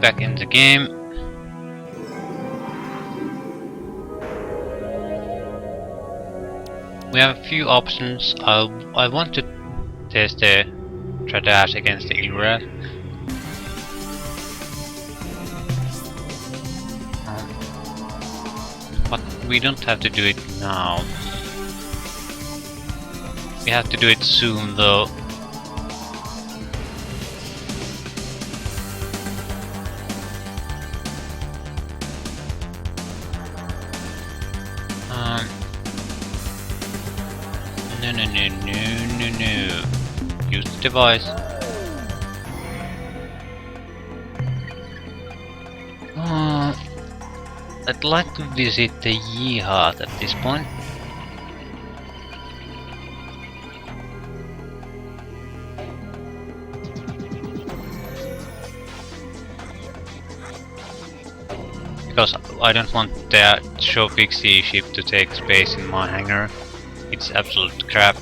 back in the game. We have a few options. I want to test the Tradash against the Ur-Rat. But we don't have to do it now. We have to do it soon though. No. Use the device. I'd like to visit the Yehat at this point. Because I don't want the show fixie ship to take space in my hangar. It's absolute crap.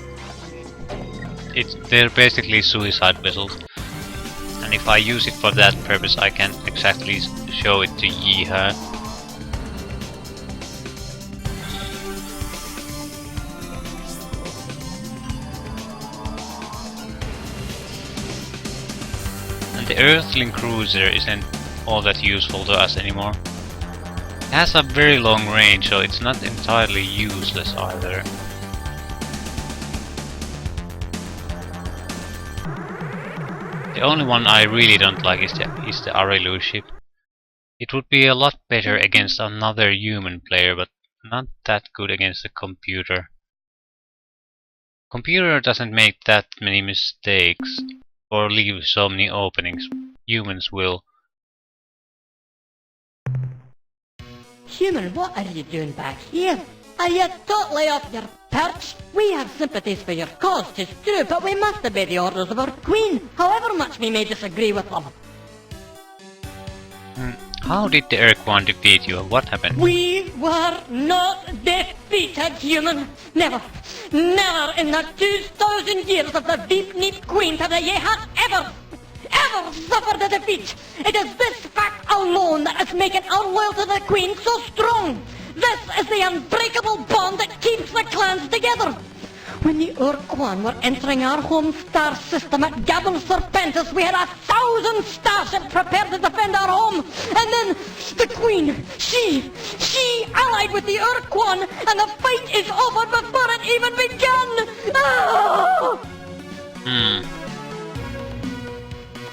They're basically suicide vessels. And if I use it for that purpose, I can't exactly show it to Yehat. And the Earthling cruiser isn't all that useful to us anymore. It has a very long range, so it's not entirely useless either. The only one I really don't like is the Arelu ship. It would be a lot better against another human player, but not that good against a computer. Computer doesn't make that many mistakes or leave so many openings. Humans will. Human, what are you doing back here? Are you totally off your perch? We have sympathies for your cause, 'tis true, but we must obey the orders of our queen, however much we may disagree with them. How did the Ur-Quan defeat you? What happened? We were not defeated, human. Never in the 2,000 years of the Deep-Neep Queen have the Yehat ever suffered a defeat. It is this fact alone that is making our loyalty to the Queen so strong. This is the unbreakable bond that keeps the clans together. When the Ur-Quan were entering our home star system at Gabon Serpentis, we had 1,000 starships prepared to defend our home. And then the Queen, she allied with the Ur-Quan, and the fight is over before it even began. Ah!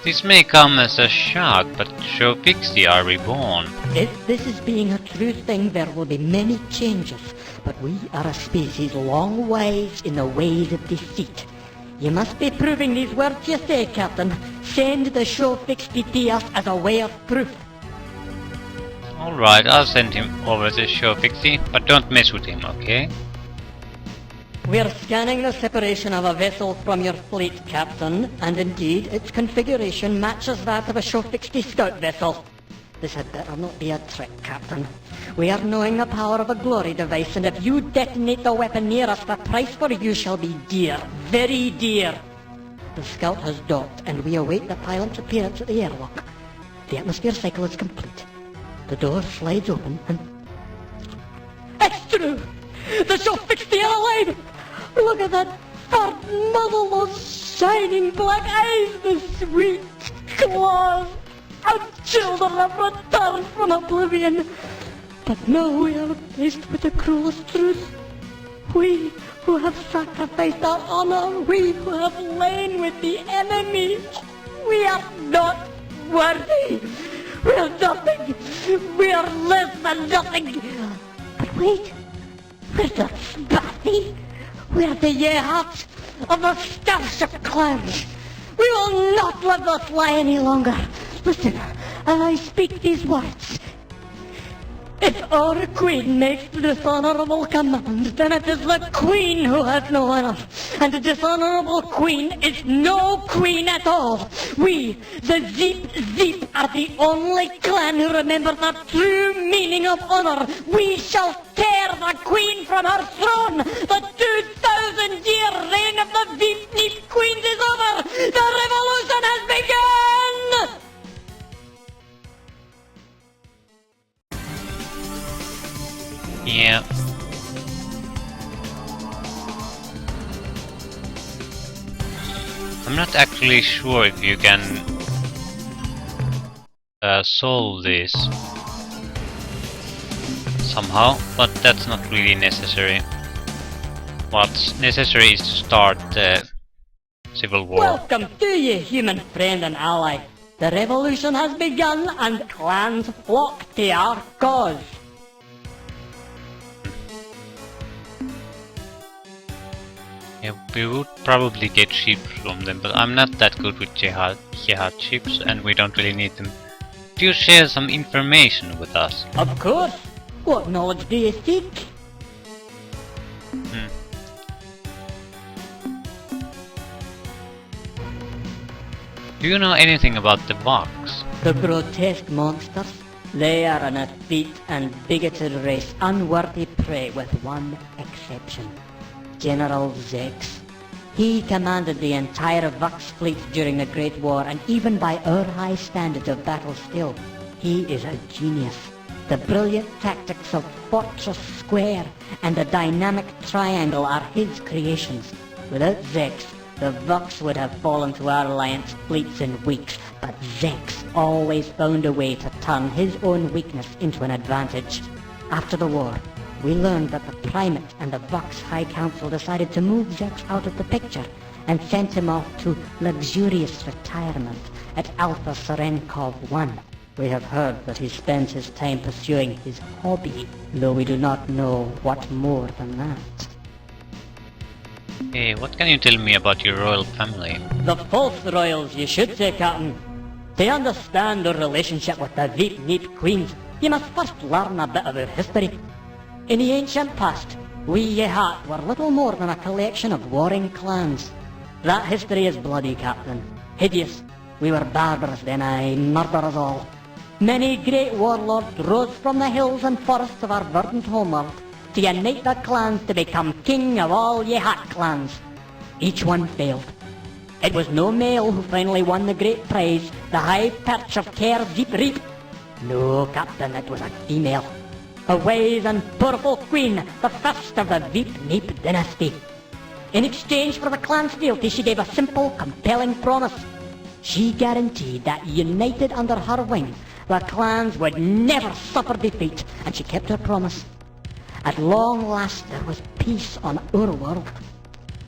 This may come as a shock, but show fixie are reborn. If this is being a true thing, there will be many changes. But we are a species long wise in the ways of deceit. You must be proving these words you say, Captain. Send the show fixie to us as a way of proof. Alright, I'll send him over to show fixie, but don't mess with him, okay? We're scanning the separation of a vessel from your fleet, Captain, and indeed its configuration matches that of a show fixie scout vessel. This had better not be a trick, Captain. We are knowing the power of a glory device, and if you detonate the weapon near us, the price for you shall be dear. Very dear. The scout has docked, and we await the pilot's appearance at the airlock. The atmosphere cycle is complete. The door slides open, and... It's true! The show fixie are alive! Look at that fat muzzle, those shining black eyes, the sweet claws! Our children have returned from oblivion. But now we are faced with the cruelest truth. We who have sacrificed our honor, we who have lain with the enemy, we are not worthy. We are nothing. We are less than nothing. But wait, we're the Spathi. We're the Yehat of the Starship clans. We will not let this lie any longer. Listen, as I speak these words. If our queen makes the dishonorable command, then it is the queen who has no honor. And the dishonorable queen is no queen at all. We, the Zeep, are the only clan who remember the true meaning of honor. We shall tear the queen from her throne. The 2,000-year reign of the Deep-Neep queens is over. The revolution has begun! Yeah. I'm not actually sure if you can solve this somehow, but that's not really necessary. What's necessary is to start the civil war. Welcome to you, human friend and ally. The revolution has begun and clans flock to our cause. Yeah, we would probably get ships from them, but I'm not that good with Yehat ships, and we don't really need them. Do you share some information with us? Of course. What knowledge do you seek? Do you know anything about the Vox? The grotesque monsters. They are an effete and bigoted race, unworthy prey with one exception. General Zex. He commanded the entire Vox fleet during the Great War, and even by our high standards of battle still, he is a genius. The brilliant tactics of Fortress Square and the dynamic triangle are his creations. Without Zex, the Vox would have fallen to our alliance fleets in weeks, but Zex always found a way to turn his own weakness into an advantage. After the war, we learned that the Primate and the Vox High Council decided to move Zex out of the picture and sent him off to luxurious retirement at Alpha Serenkov 1. We have heard that he spends his time pursuing his hobby, though we do not know what more than that. Hey, what can you tell me about your royal family? The false royals, you should say, Captain. To understand our relationship with the Veep Neep Queens, you must first learn a bit of our history. In the ancient past, we Yehat were little more than a collection of warring clans. That history is bloody, Captain. Hideous. We were barbarous then, aye, murderers all. Many great warlords rose from the hills and forests of our verdant homeworld to unite the clans to become king of all Yehat clans. Each one failed. It was no male who finally won the great prize, the high perch of Ker Zeep Reap. No, Captain, it was a female. A wise and powerful queen, the first of the Veep Neep dynasty. In exchange for the clan's fealty, she gave a simple, compelling promise. She guaranteed that, united under her wing, the clans would never suffer defeat, and she kept her promise. At long last there was peace on our world.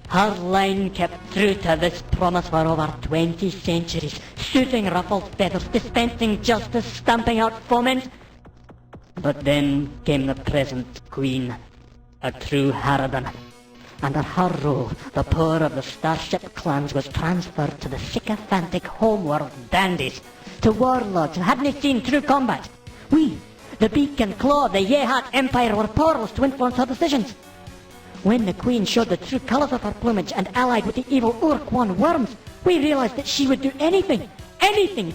Her line kept true to this promise for over 20 centuries, shooting ruffled feathers, dispensing justice, stamping out foment. But then came the present queen, a true harridan. Under her rule, the power of the starship clans was transferred to the sycophantic homeworld dandies, to warlords who hadn't seen true combat. We, the Beak and Claw, the Yehat Empire, were powerless to influence her decisions. When the Queen showed the true colours of her plumage and allied with the evil Ur-Quan worms, we realised that she would do anything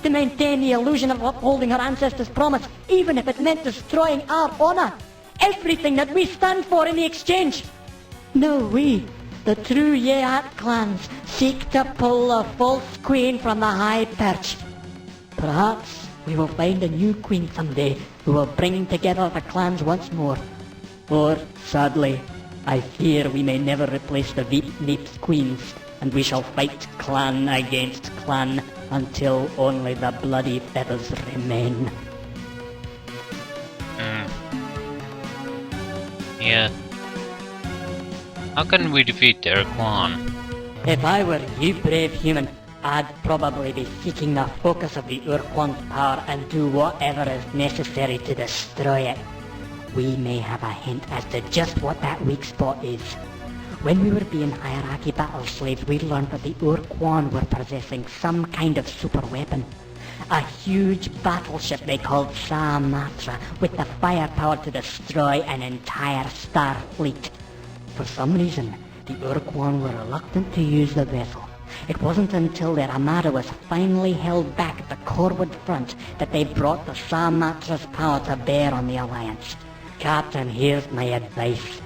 to maintain the illusion of upholding her ancestors' promise, even if it meant destroying our honour. Everything that we stand for in the exchange. Now we, the true Yehat clans, seek to pull the false queen from the high perch. Perhaps we will find a new queen someday who will bring together the clans once more. Or, sadly, I fear we may never replace the Veep Neep's queens, and we shall fight clan against clan until only the bloody feathers remain. Yeah. How can we defeat the Ur-Quan? If I were you, brave human, I'd probably be seeking the focus of the Ur-Quan's power and do whatever is necessary to destroy it. We may have a hint as to just what that weak spot is. When we were being hierarchy battle slaves, we learned that the Ur-Quan were possessing some kind of super weapon. A huge battleship they called Sa-Matra, with the firepower to destroy an entire star fleet. For some reason, the Ur-Quan were reluctant to use the vessel. It wasn't until their armada was finally held back at the Corwood front that they brought the Sa-Matra's power to bear on the Alliance. Captain, here's my advice.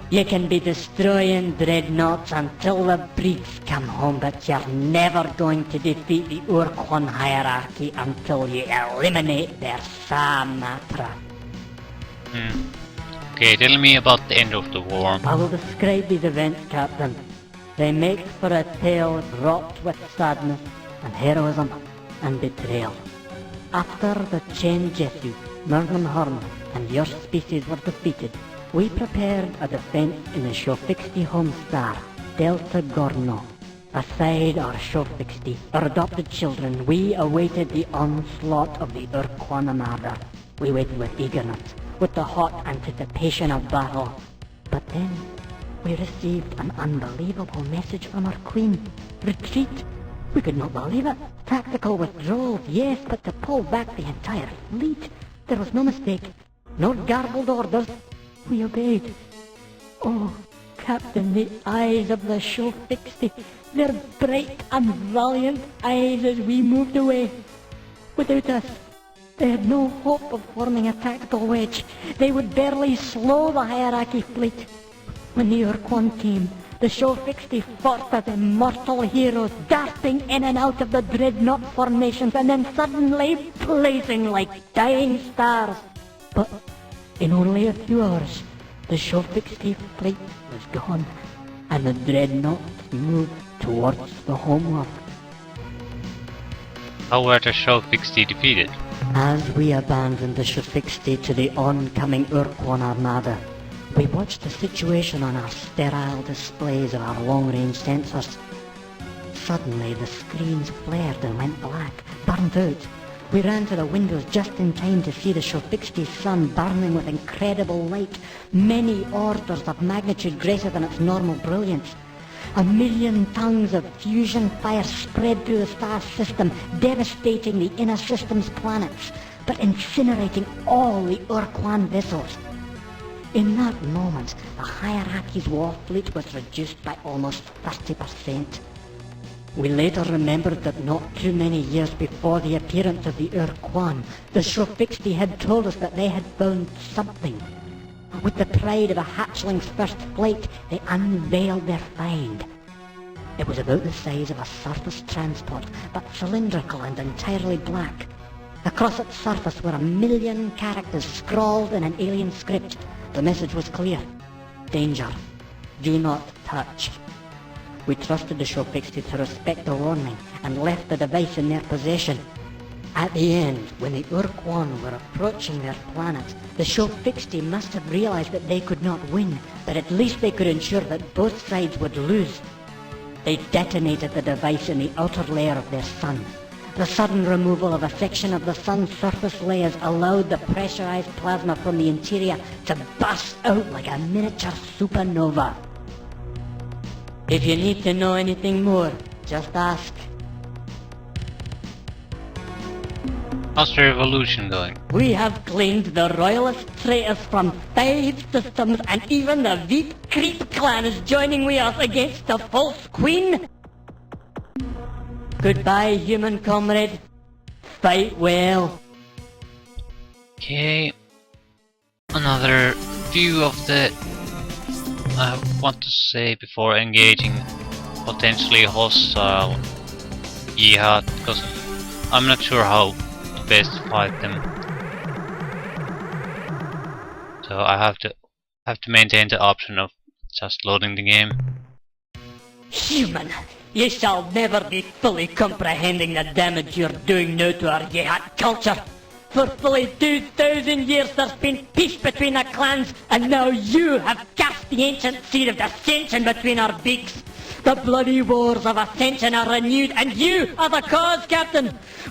You can be destroying dreadnoughts until the breeds come home, but you're never going to defeat the Ur-Quan hierarchy until you eliminate their Sa-Matra. Okay, tell me about the end of the war. I will describe these events, Captain. They make for a tale wrought with sadness and heroism and betrayal. After the Chen Jesu, Mernenhorn, and your species were defeated, we prepared a defense in the Shofixti home star, Delta Gorno. Aside our Shofixti, our adopted children, we awaited the onslaught of the Ur-Quan armada. We waited with eagerness, with the hot anticipation of battle. But then, we received an unbelievable message from our queen. Retreat! We could not believe it. Tactical withdrawal, yes, but to pull back the entire fleet. There was no mistake. No garbled orders. We obeyed. Oh, Captain, the eyes of the Shofixti, their bright and valiant eyes as we moved away. Without us, they had no hope of forming a tactical wedge. They would barely slow the hierarchy fleet. When the Ur-Quan came, the Shofixti fought as immortal heroes, darting in and out of the dreadnought formations and then suddenly blazing like dying stars. But in only a few hours, the Shofixti fleet was gone, and the dreadnoughts moved towards the homeworld. How were the Shofixti defeated? As we abandoned the Shofixti to the oncoming Ur-Quan armada, we watched the situation on our sterile displays of our long-range sensors. Suddenly the screens flared and went black, burned out. We ran to the windows just in time to see the Shofixti sun burning with incredible light, many orders of magnitude greater than its normal brilliance. 1,000,000 tongues of fusion fire spread through the star system, devastating the inner system's planets, but incinerating all the Ur-Quan vessels. In that moment, the hierarchy's war fleet was reduced by almost 30%. We later remembered that not too many years before the appearance of the Ur-Quan, the Shofixti had told us that they had found something. With the pride of a hatchling's first flight, they unveiled their find. It was about the size of a surface transport, but cylindrical and entirely black. Across its surface were 1,000,000 characters scrawled in an alien script. The message was clear. Danger. Do not touch. We trusted the Shofixti to respect the warning and left the device in their possession. At the end, when the Ur-Quan were approaching their planet, the Shofixti must have realized that they could not win, but at least they could ensure that both sides would lose. They detonated the device in the outer layer of their sun. The sudden removal of a section of the sun's surface layers allowed the pressurized plasma from the interior to burst out like a miniature supernova. If you need to know anything more, just ask. How's the revolution going? We have claimed the royalist traitors from 5 systems, and even the Veep Creep clan is joining with us against the false queen. Goodbye, human comrade. Fight well. Okay. Another view of the... I want to say before engaging potentially hostile Yehat, because I'm not sure how to best fight them. So I have to maintain the option of just loading the game. Human, you shall never be fully comprehending the damage you're doing now to our Yehat culture. For fully 2,000 years there's been peace between the clans, and now you have cast the ancient seed of dissension between our beaks. The bloody wars of ascension are renewed, and you are the cause, Captain.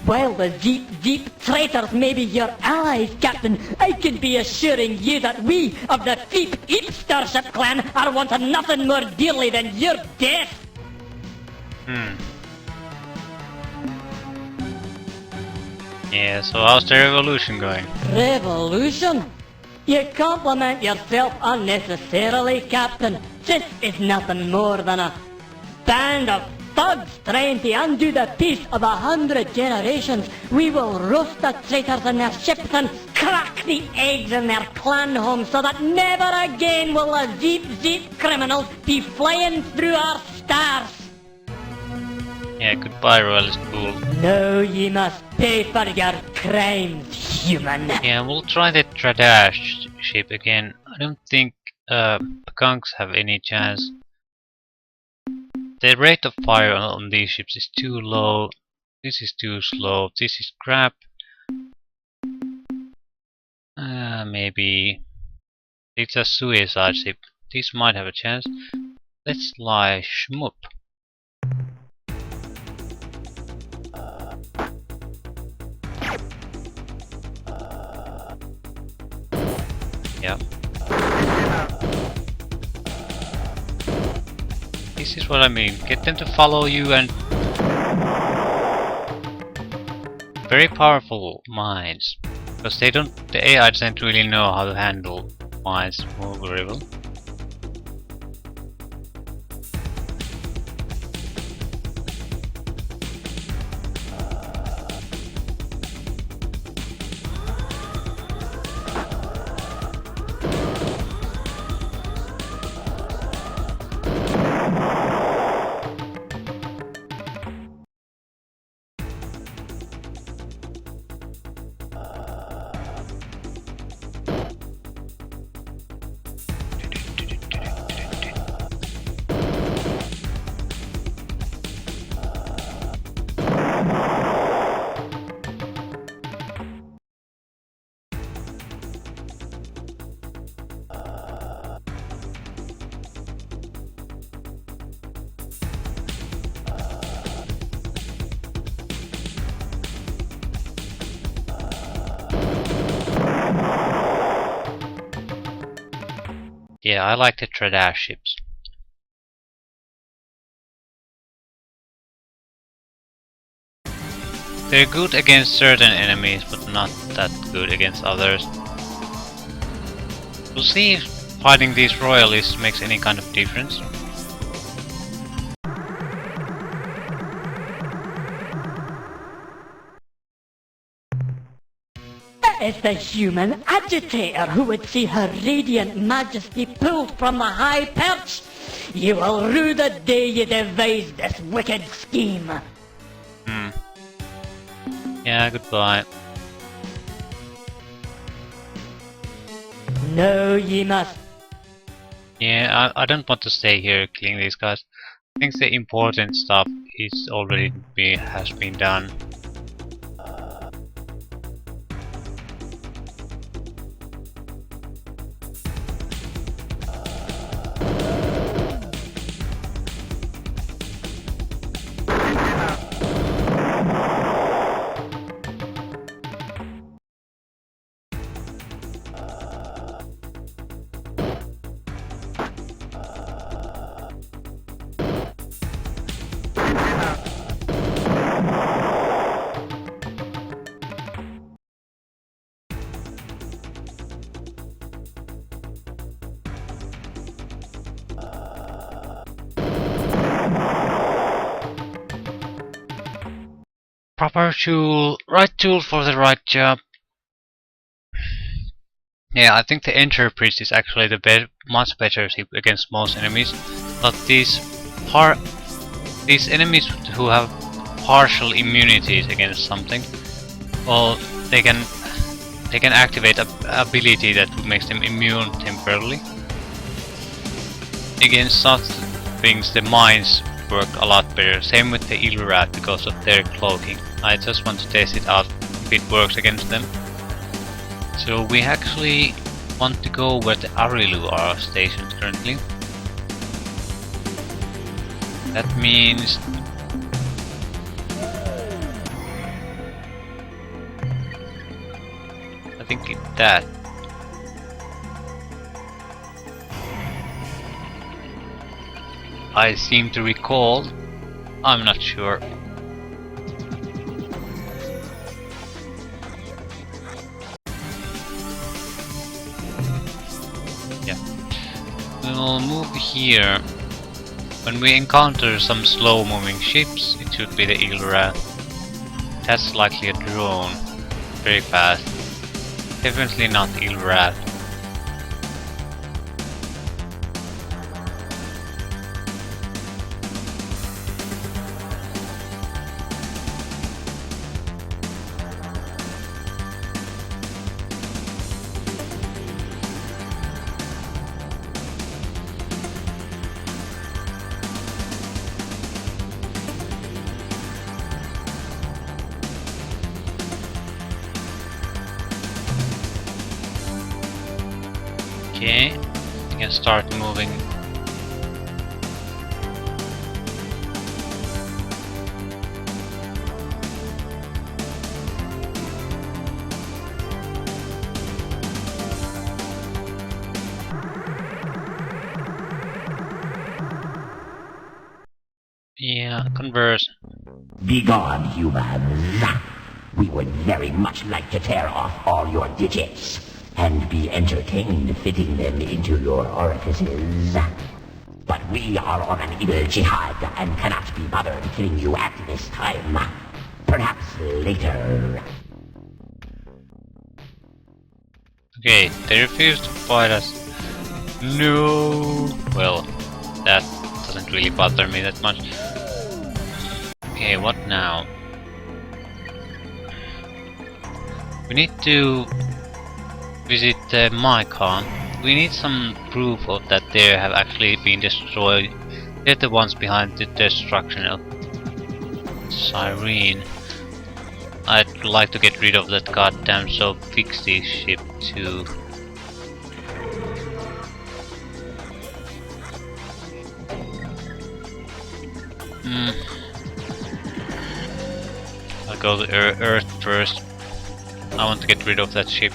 While the Zeep traitors may be your allies, Captain, I can be assuring you that we of the Zeep Starship clan are wanting nothing more dearly than your death. Yeah, so how's the revolution going? Revolution? You compliment yourself unnecessarily, Captain. This is nothing more than a band of thugs trying to undo the peace of 100 generations. We will roast the traitors in their ships and crack the eggs in their clan homes so that never again will the Zeep criminals be flying through our stars. Yeah, goodbye, royalist fool. No, ye must pay for your crimes, human. Yeah, we'll try the Tradash ship again. I I don't think Gunks have any chance. The rate of fire on these ships is too low. This is too slow. This is crap. Maybe it's a suicide ship. This might have a chance. Let's fly Shmoop. Yeah. This is what I mean. Get them to follow you and... Very powerful mines. Because they don't... The AI doesn't really know how to handle mines very well. Yeah, I like the Tradash ships. They're good against certain enemies, but not that good against others. We'll see if fighting these royalists makes any kind of difference. It's the human agitator who would see her radiant majesty pulled from the high perch. You will rue the day you devised this wicked scheme. Yeah, goodbye. No, ye must. Yeah, I don't want to stay here killing these guys. I think the important stuff is already has been done. Proper tool, right tool for the right job. Yeah, I think the Enter Priest is actually the much better ship against most enemies. But these enemies who have partial immunities against something, well, they can activate an ability that makes them immune temporarily. Against such things, the mines work a lot better. Same with the Ur-Rat because of their cloaking. I just want to test it out if it works against them. So we actually want to go where the Arilu are stationed currently. That means I think it's that. I seem to recall. I'm not sure. Yeah. We'll move here. When we encounter some slow moving ships, it should be the Ur-Rat. That's likely a drone. Very fast. Definitely not Ur-Rat. Okay, we can start moving. Yeah, converse. Begone, humans. We would very much like to tear off all your digits and be entertained fitting them into your orifices. But we are on an evil jihad and cannot be bothered killing you at this time. Perhaps later. Okay, they refuse to fight us. No. Well, that doesn't really bother me that much. Okay, what now? We need to visit Ur-Quan. We need some proof of that they have actually been destroyed. They're the ones behind the destruction of Cyrene. I'd like to get rid of that goddamn Sophisti ship too. I'll go to Earth first. I want to get rid of that ship.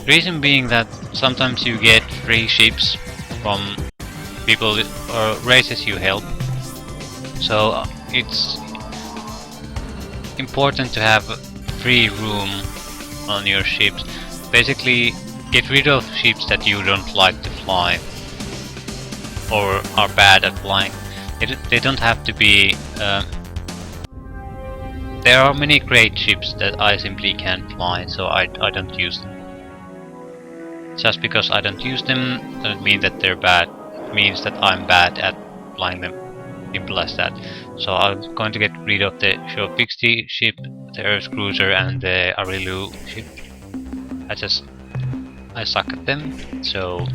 Reason being that sometimes you get free ships from people or races you help. So it's important to have free room on your ships. Basically, get rid of ships that you don't like to fly or are bad at flying. They don't have to be. There are many great ships that I simply can't fly, so I don't use them. Just because I don't use them doesn't mean that they're bad. It means that I'm bad at flying them. Simple as that. So I'm going to get rid of the Sophisti ship, the Earth Cruiser, and the Arilu ship. I suck at them, so.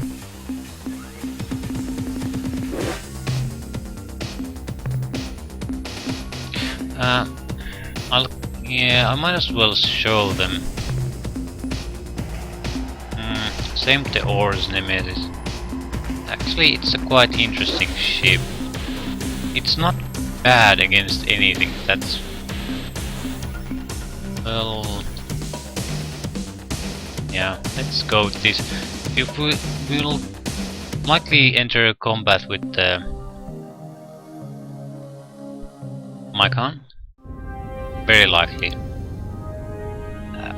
I might as well show them. Same with the Ors Nemesis. Actually, it's a quite interesting ship. It's not bad against anything. That's well. Yeah, let's go with this. If we'll likely enter a combat with the Ur-Quan. Very likely.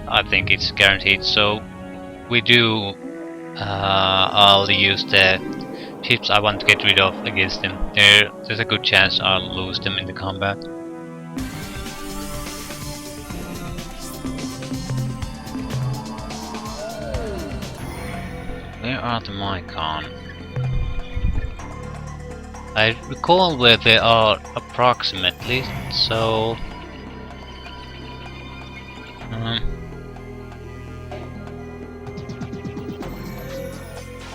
I think it's guaranteed. So we do. I'll use the ships I want to get rid of against them. There's a good chance I'll lose them in the combat. Where are the Ur-Quan? I recall where they are approximately, so.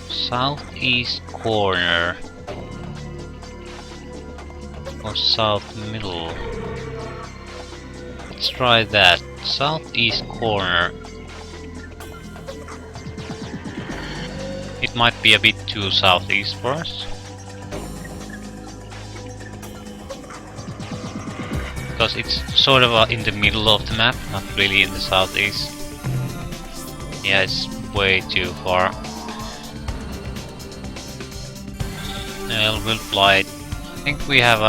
Southeast corner or south middle. Let's try that. Southeast corner. It might be a bit too southeast for us. Because it's sort of in the middle of the map, not really in the southeast. Yeah, it's way too far. We'll fly it. I think we have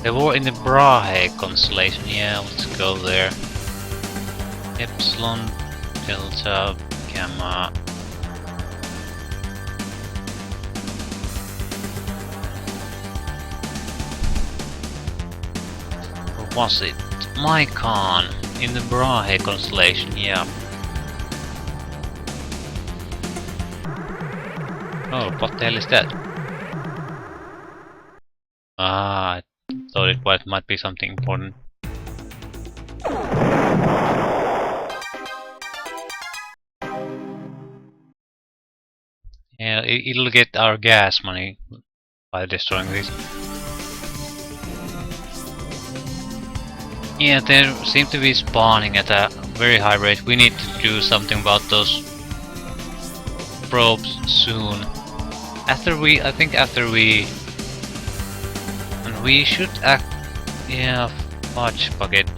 the war in the Brahe constellation. Yeah, let's go there. Epsilon, Delta, Gamma. Or was it Ur-Quan in the Brahe constellation? Yeah. Oh, what the hell is that? Ah, I thought it might be something important. Yeah, it'll get our gas money by destroying this. Yeah, they seem to be spawning at a very high rate. We need to do something about those probes soon. I think after we... And we should act... Yeah, fudge bucket.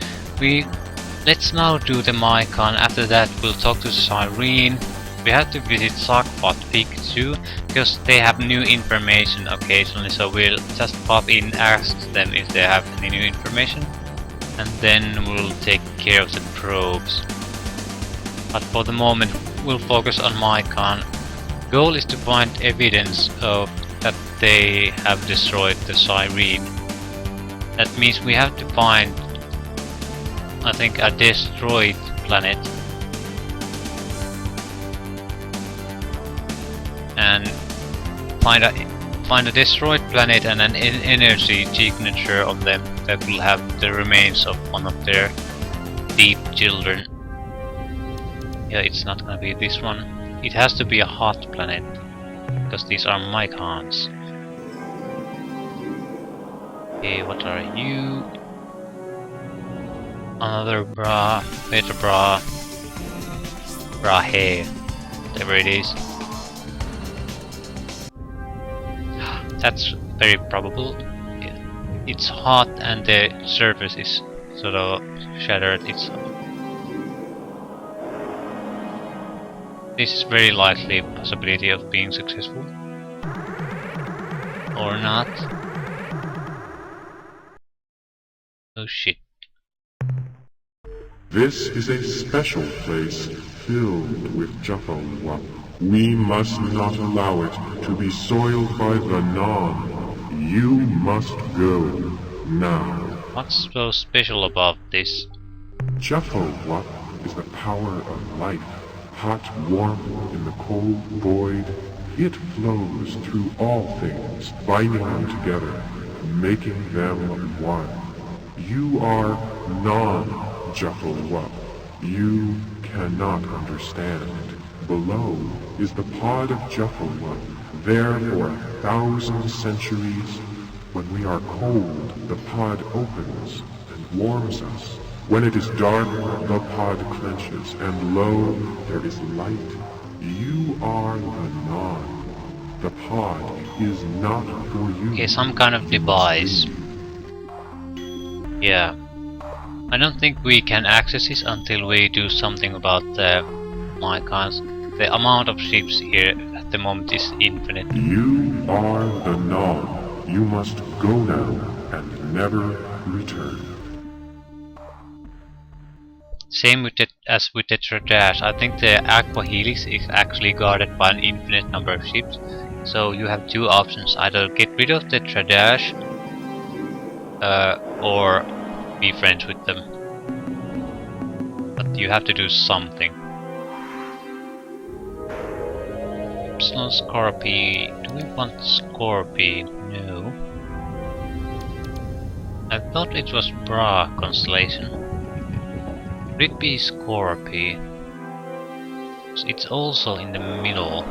Let's now do the Mycon. After that we'll talk to Cyrene. We have to visit Sakpat Peak too, because they have new information occasionally, so we'll just pop in, ask them if they have any new information, and then we'll take care of the probes. But for the moment we'll focus on Mycon. Goal is to find evidence of that they have destroyed the Cyrene. That means we have to find, I think, a destroyed planet and find a destroyed planet and an energy signature on them that will have the remains of one of their deep children. Yeah, it's not gonna be this one. It has to be a hot planet, because these are Mycons. Okay, what are you? Another better Brahe, whatever it is. That's very probable. It's hot and the surface is sort of shattered. This is very likely a possibility of being successful. Or not. Oh shit. This is a special place filled with Jaffa. We must not allow it to be soiled by the Non. You must go now. What's so special about this? Jaffa is the power of life. Hot warmth in the cold void. It flows through all things, binding them together, making them one. You are non-Jaffa. You cannot understand. Below is the pod of Jaffa, there for 1,000 centuries. When we are cold, the pod opens and warms us. When it is dark, the pod clenches, and lo, there is light. You are the Non. The pod is not for you. Okay, some kind of device. Yeah. I don't think we can access this until we do something about the Mycons. The amount of ships here at the moment is infinite. You are the Non. You must go now and never return. Same as with the Tradash. I think the Aqua Helix is actually guarded by an infinite number of ships. So you have two options: either get rid of the Tradash or be friends with them. But you have to do something. Epsilon Scorpii. Do we want Scorpii? No. I thought it was Bra constellation. Could it be Scorpii? It's also in the middle.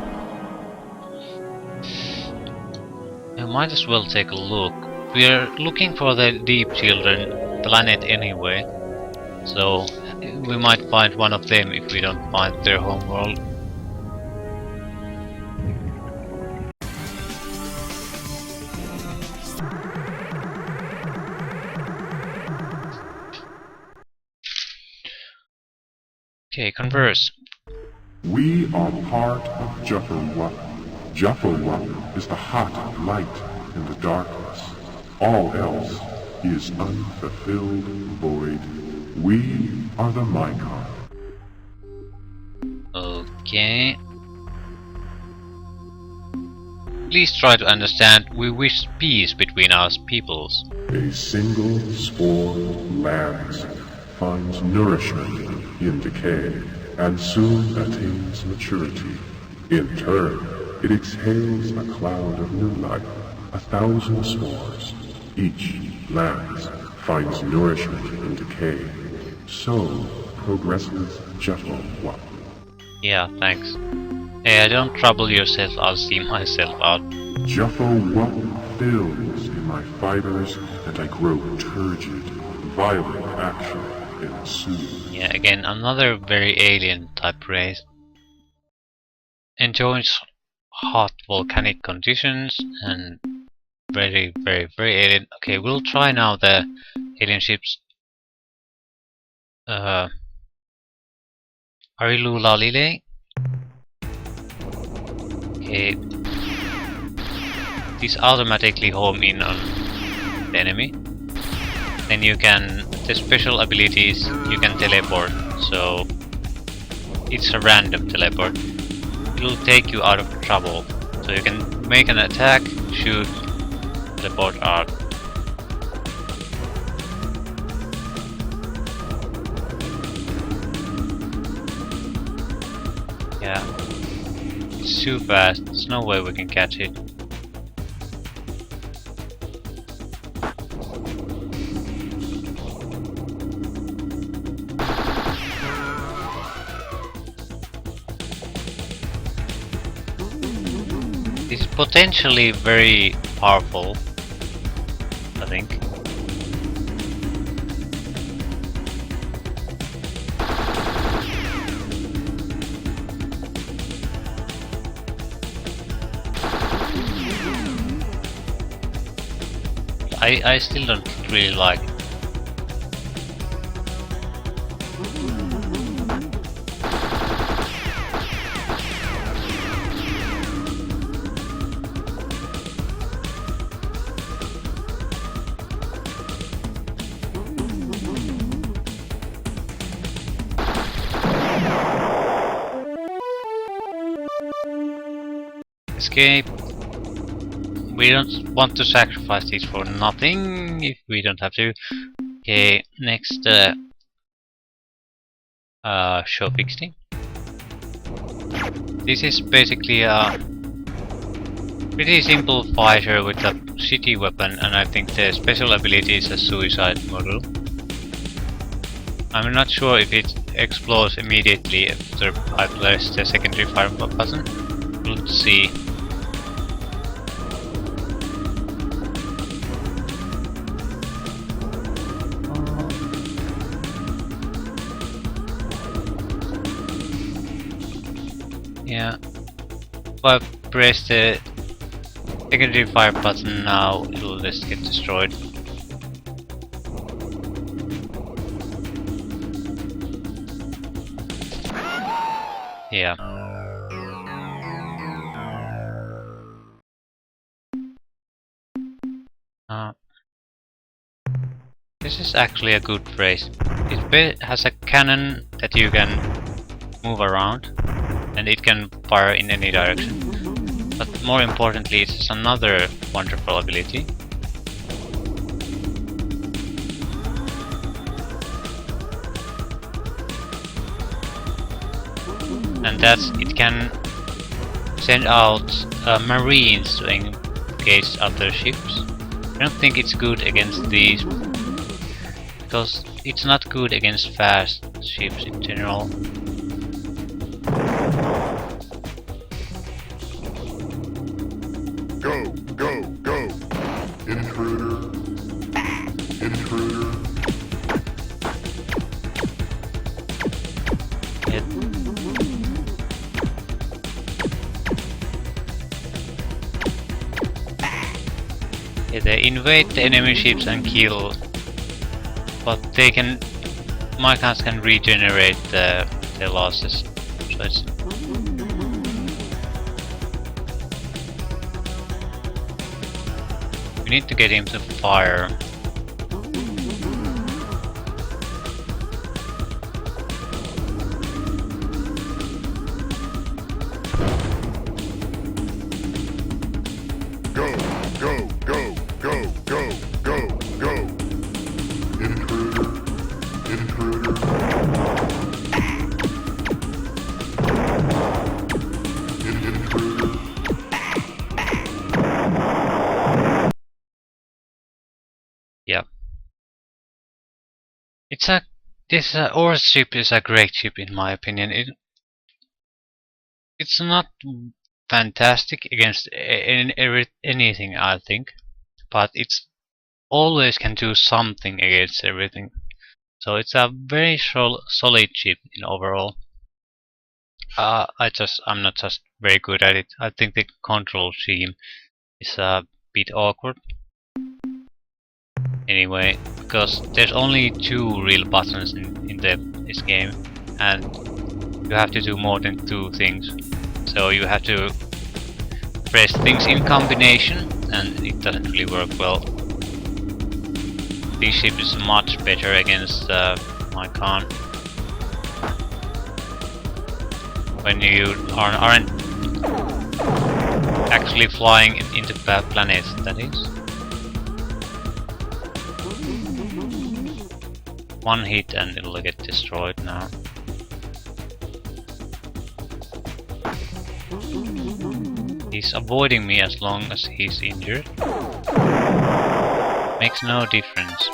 I might as well take a look. We are looking for the Deep Children planet anyway, so we might find one of them if we don't find their homeworld. Okay, converse. We are part of Jaffa. Jaffa is the hot light in the darkness. All else is unfulfilled void. We are the Mycon. Okay. Please try to understand, we wish peace between our peoples. A single spore lands, finds nourishment in decay, and soon attains maturity. In turn, it exhales a cloud of new life, 1,000 spores. Each lands, finds nourishment in decay. So progresses Jaffa. Yeah, thanks. Hey, don't trouble yourself, I'll see myself out. Jaffa fills in my fibers, and I grow turgid. Violent action ensues. Yeah, again, another very alien type race. enjoys hot volcanic conditions and very alien. Okay, we'll try now the alien ships. Arilula Lile. Okay, these automatically home in on the enemy. Then you can, the special abilities, you can teleport. So it's a random teleport. It'll take you out of trouble. So you can make an attack, shoot, teleport out. Yeah. It's too fast, there's no way we can catch it. It's potentially very powerful, I think. I still don't really like it. Escape. We don't want to sacrifice these for nothing if we don't have to. Okay, next show 16. This is basically a pretty simple fighter with a shitty weapon, and I think the special ability is a suicide model. I'm not sure if it explodes immediately after I press the secondary fire button. We'll see. Yeah, if I press the secondary fire button now, it'll just get destroyed. Yeah. This is actually a good phrase. It has a cannon that you can move around, and it can fire in any direction. But more importantly, it has another wonderful ability. And that's, it can send out marines to engage other ships. I don't think it's good against these, because it's not good against fast ships in general. Go, go, go! Intruder! Intruder! Yeah, they invade the enemy ships and kill, but they can, my guns can regenerate their losses. So it's, we need to get him to fire. Go, go, go, go, go, go, go! Intruder! Intruder! Intruder! Yeah. It's a, this Ur ship is a great ship in my opinion. It's not fantastic against anything, I think, but it's always can do something against everything. So it's a very solid chip in overall. I'm not just very good at it. I think the control scheme is a bit awkward. Anyway, because there's only 2 real buttons in this game, and you have to do more than 2 things. So you have to press things in combination, and it doesn't really work well. This ship is much better against Ur-Quan. When you aren't actually flying into planets, that is. 1 hit and it'll get destroyed now. He's avoiding me as long as he's injured. Makes no difference.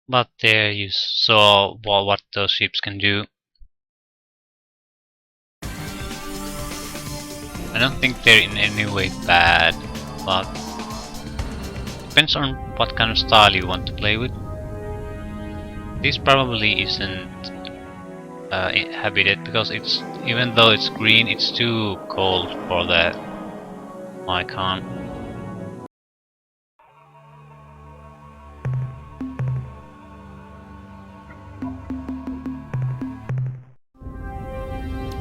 But there you saw what those ships can do. I don't think they're in any way bad, but depends on what kind of style you want to play with. This probably isn't inhabited because it's, even though it's green, it's too cold for the Ur-Quan.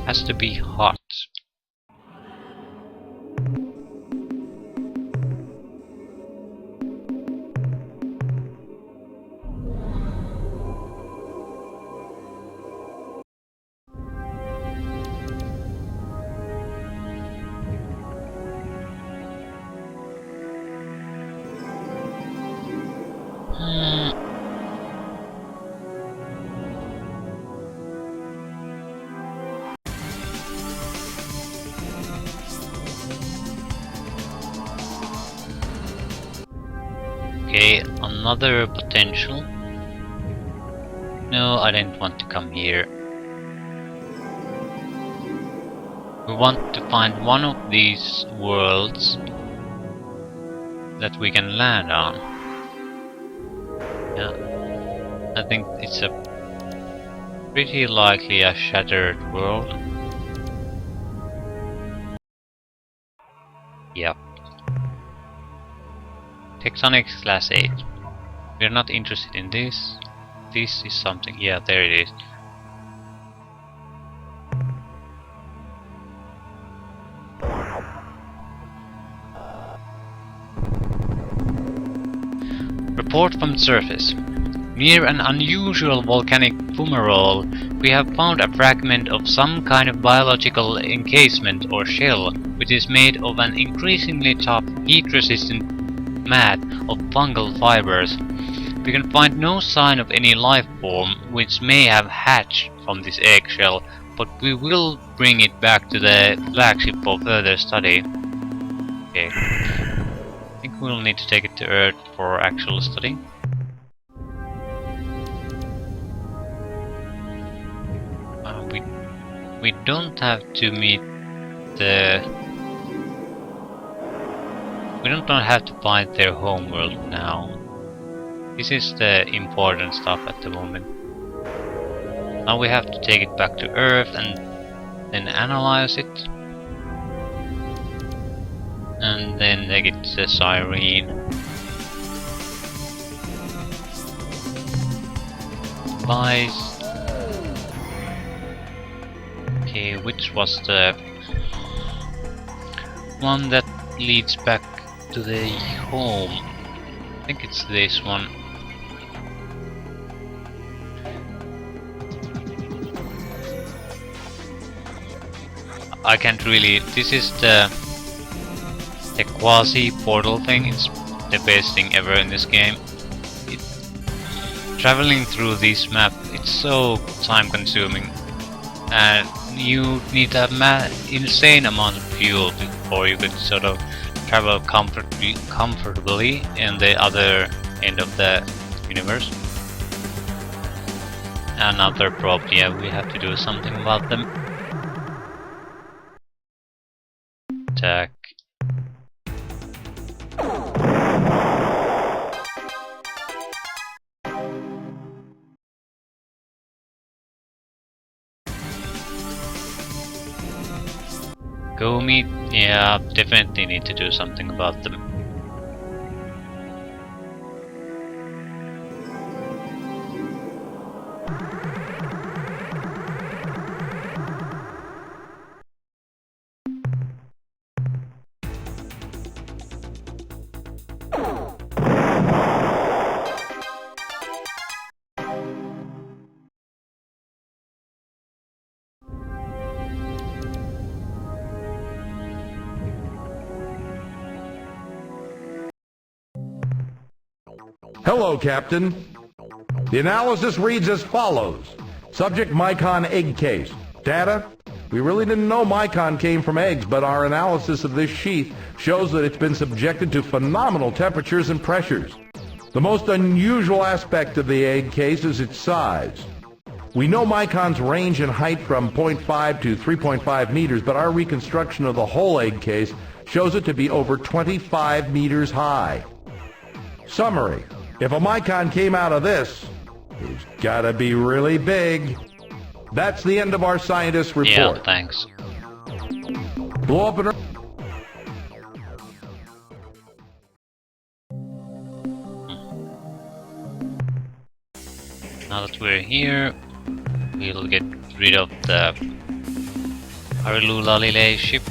Has to be hot. Okay, another potential. No, I didn't want to come here. We want to find one of these worlds that we can land on. Yeah, I think it's a pretty likely a shattered world. Yep. Tectonics class 8. We're not interested in this. This is something. Yeah, there it is. Report from surface. Near an unusual volcanic fumarole, we have found a fragment of some kind of biological encasement or shell, which is made of an increasingly tough, heat-resistant mat of fungal fibers. We can find no sign of any life form which may have hatched from this eggshell, but we will bring it back to the flagship for further study. Okay. I think we'll need to take it to Earth for actual study. We don't have to meet the... We don't have to find their homeworld now. This is the important stuff at the moment. Now we have to take it back to Earth and then analyze it. And then take it to Cyrene. Supplies. Okay, which was the one that leads back to the home? I think it's this one. I can't really... This is the quasi portal thing. It's the best thing ever in this game. Traveling through this map, it's so time consuming, and you need a insane amount of fuel before you could sort of travel comfortably in the other end of the universe. another probe. Yeah, we have to do something about them. Attack. Go meet. Yeah, definitely need to do something about them. Hello, Captain. The analysis reads as follows. Subject Mycon egg case. Data? We really didn't know Mycon came from eggs, but our analysis of this sheath shows that it's been subjected to phenomenal temperatures and pressures. The most unusual aspect of the egg case is its size. We know Mycons range in height from 0.5 to 3.5 meters, but our reconstruction of the whole egg case shows it to be over 25 meters high. Summary. If a Mycon came out of this, it's gotta be really big. That's the end of our scientist report. Yeah, thanks. Blow up an... Now that we're here, we'll get rid of the Arilulalile ship.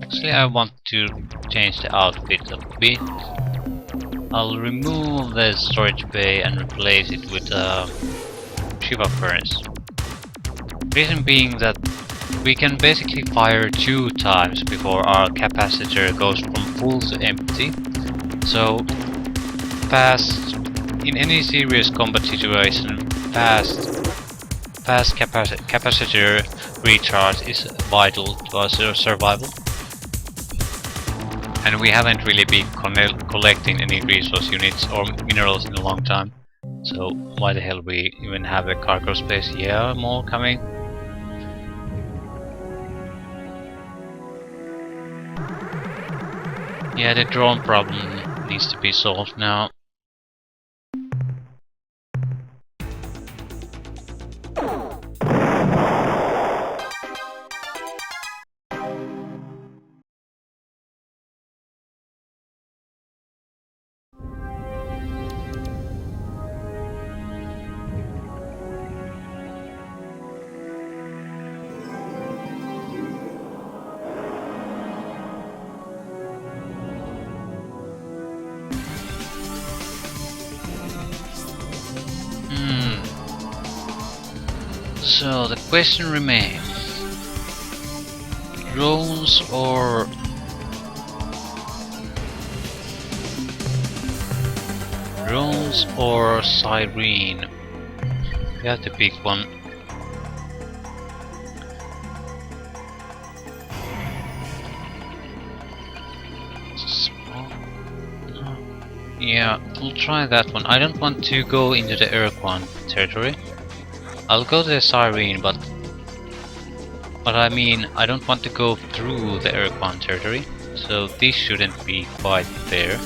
Actually, I want to change the outfit a bit. I'll remove the storage bay and replace it with a Shiva furnace. Reason being that we can basically fire 2 times before our capacitor goes from full to empty. So fast, in any serious combat situation, fast capacitor recharge is vital to our survival. And we haven't really been collecting any resource units or minerals in a long time. So why the hell we even have a cargo space? Yeah, more coming. Yeah, the drone problem needs to be solved now. So the question remains: drones or Siren? We have to pick one. Yeah, we'll try that one. I don't want to go into the Ur-Quan territory. I'll go to the Siren, but I mean, I don't want to go through the Ur-Quan territory, so this shouldn't be quite there.